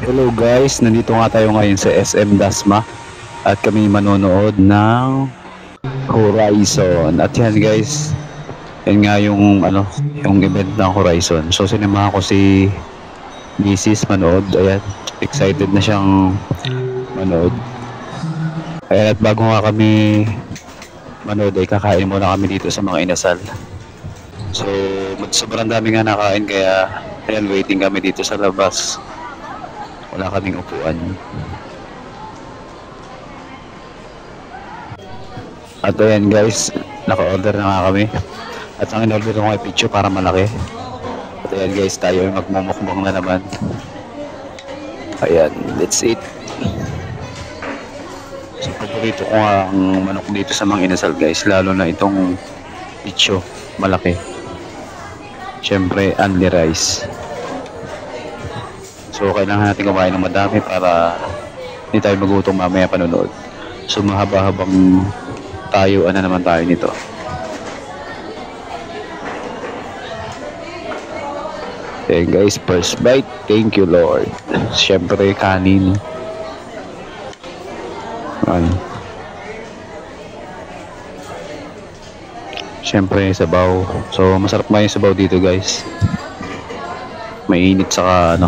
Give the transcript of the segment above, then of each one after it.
Hello guys, nandito nga tayo ngayon sa SM Dasma at kami manonood ng Horizon. At yan guys, yan nga yung event ng Horizon. So sinamahan ko si Mrs. manood. Ayan, excited na siyang manood. Ayan, at bago nga kami manood ay kakain muna kami dito sa mga inasal. So sobrang dami nga nakain kaya ayan, waiting kami dito sa labas. Wala kaming upuan. At ayan guys, naka-order na nga kami. At ang in-order ko ay picture para malaki. At ayan guys, tayo ay magmumukbang na naman. Ayan, let's eat. So paborito ko nga ang manok dito sa mga inasal guys, lalo na itong picture, malaki. Siyempre, only rice. So kailangan natin kumain ng madami para hindi tayo magutom mamaya panonood. So mahaba-habang tayo, naman tayo nito. Okay guys, first bite. Thank you Lord. Siyempre kanin. Siyempre sabaw. So masarap nga yung sabaw dito guys. Mainit saka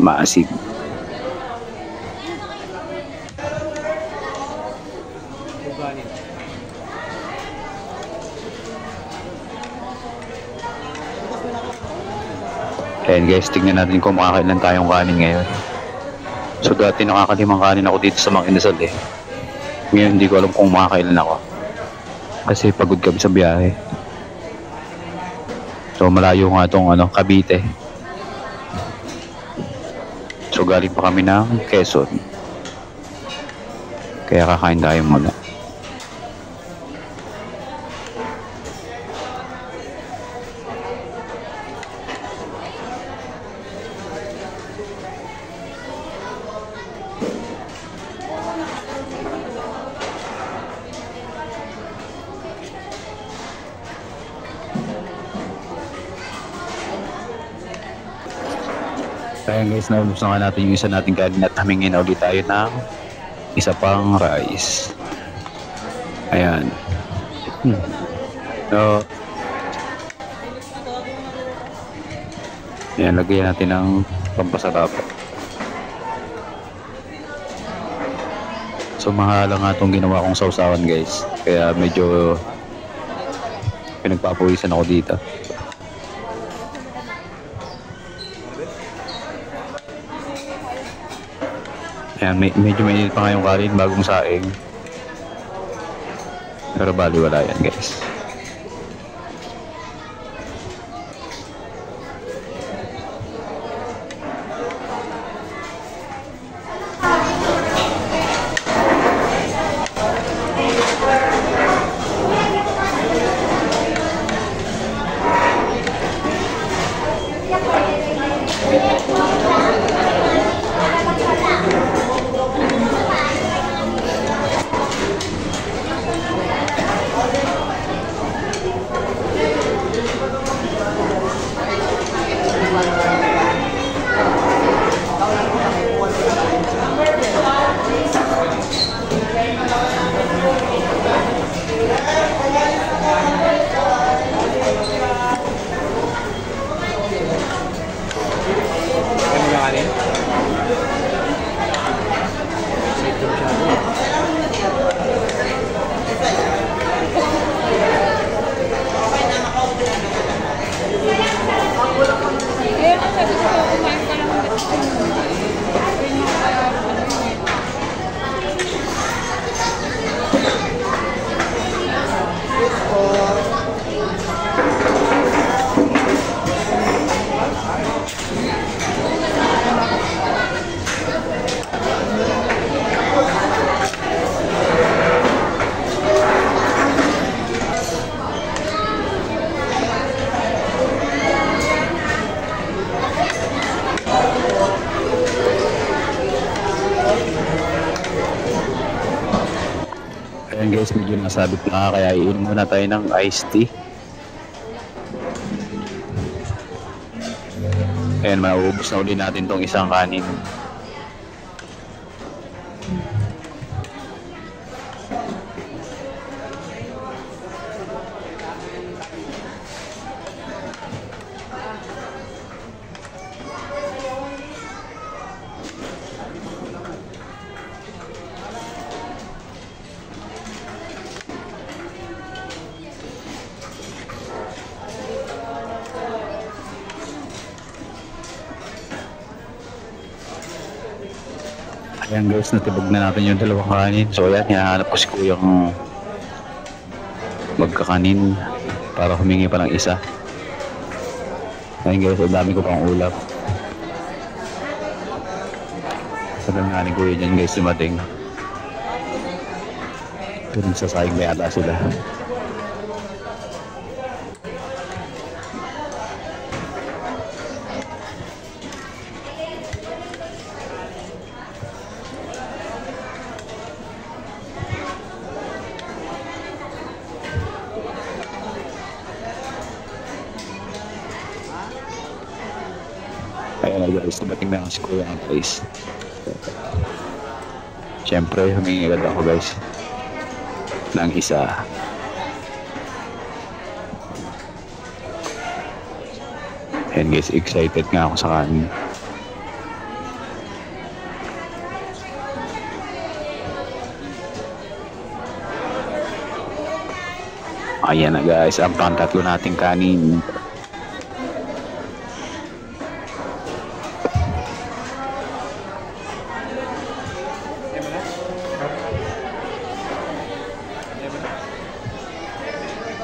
maasid. Ayan guys, tignan natin kung makakailan tayong kanin ngayon. So dati nakakalimang kanin ako dito sa mga inasal eh. Ngayon hindi ko alam kung makakailan ako. Kasi pagod kami sa biyahe. So malayo nga itong Cavite. So galing pa kami ng Quezon. Kaya kakain tayo muna. Kaya guys, naubos na nga natin yung isa nating kanin at hamingin na ulit tayo ng isa pang rice. Ayan. So, ayan, lagyan natin ng pampasarap. So, mahal nga itong ginawa kong sausawan guys. Kaya medyo pinagpapawisan ako dito. Ayan, medyo mainit pa nga yung kanin, bagong saing. Pero baliwala yan guys. Ayan guys, medyo nasabit na kaya iinom muna tayo ng iced tea. Ayan, mauubos na uli natin tong isang kanin. Ayan guys, natibag na natin yung dalawang kanin. So ayan, hinahanap ko si kuyang magkakanin para humingi pa ng isa. Ayan guys, ang dami ko pang ulap. Sabi nga ni kuya dyan guys, dumating. Doon sa saing ba yata sila. Ayan na guys, dumating na si kuya ang place. Siyempre, humingi agad ako guys ng isa. Ayan guys, excited nga ako sa kanin. Ayan na guys, ang pang-tatlo nating kanin.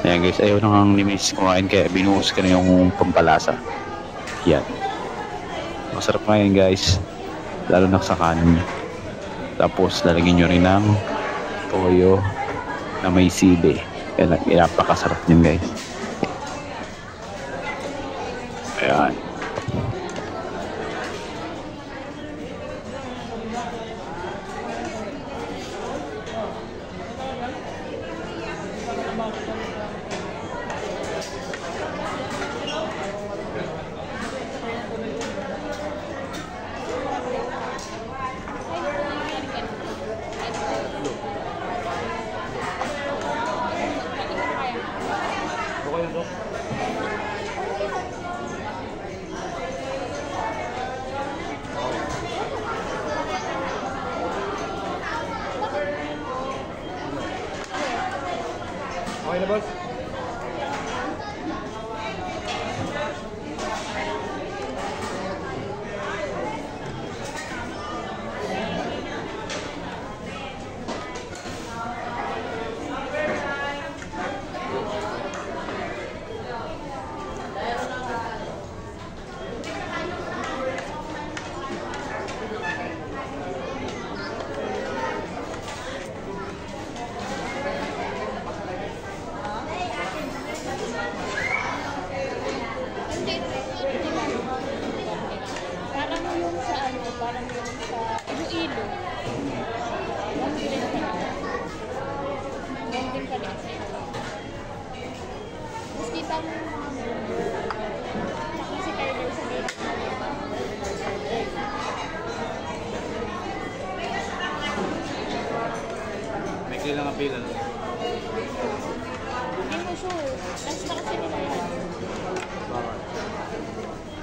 Ayan guys, ayaw nang ni Miss kumain kaya binuhos ko na yung pampalasa. Yan. Masarap nga yan guys. Lalo na sa kanin. Tapos lalagyan nyo rin ng toyo na may sili. Yan, napakasarap nyo guys. Ayan. Okay na, boss? Parang yung sa Iloilo. Yan din ka din sa Iloilo. Tapos kita mo yung mga tsaka si Tyler sa dito. May kailangan pila. Hindi mo sure. Last na kasi nila yan.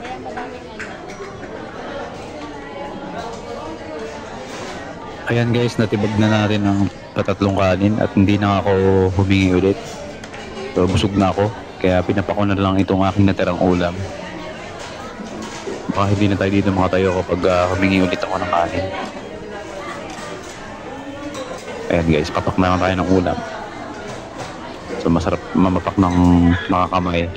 Kaya madaming ano. Ayan guys, natibag na natin ng patatlong kanin at hindi na ako humingi ulit. So busog na ako, kaya pinapako na lang itong aking natirang ulam. Baka hindi na tayo dito makatayo kapag humingi ulit ako ng kanin. Ayan guys, papak na lang tayo ng ulam. So masarap mamapak ng mga kamay.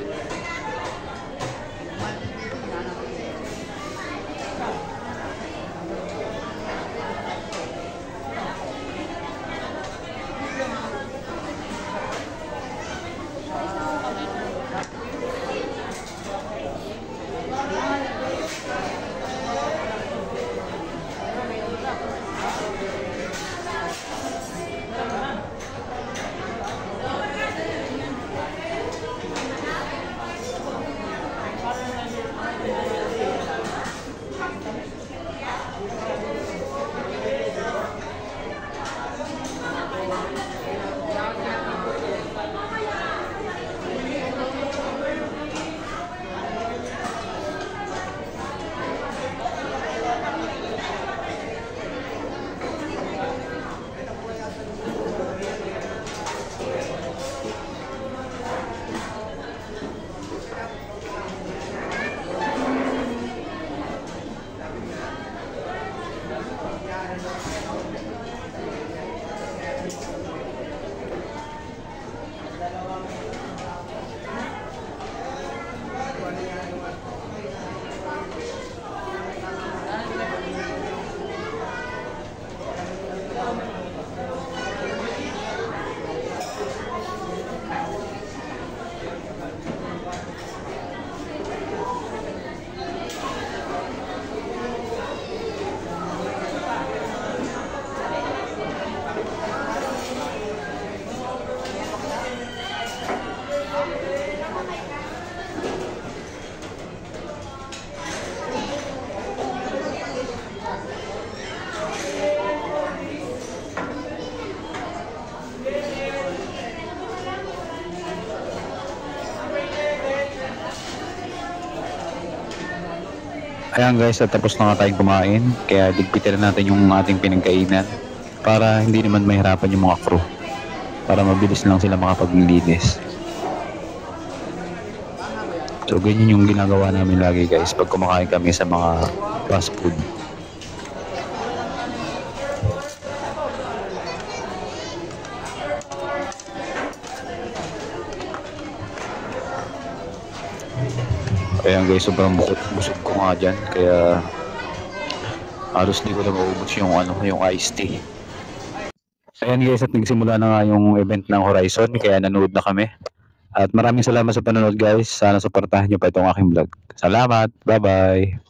Ayan guys, at tapos na nga tayong kumain. Kaya digpitin na natin yung ating pinagkainan para hindi naman mahirapan yung mga crew. Para mabilis lang sila makapaglinis. So ganyan yung ginagawa namin lagi guys pag kumakain kami sa mga fast food. Ayan guys, sobrang busog ko nga dyan. Kaya halos di ko na maubos yung, yung iced tea. Ayan guys, at nagsimula na nga yung event ng Horizon. Kaya nanood na kami. At maraming salamat sa panonood guys. Sana suportahan nyo pa itong aking vlog. Salamat! Bye bye!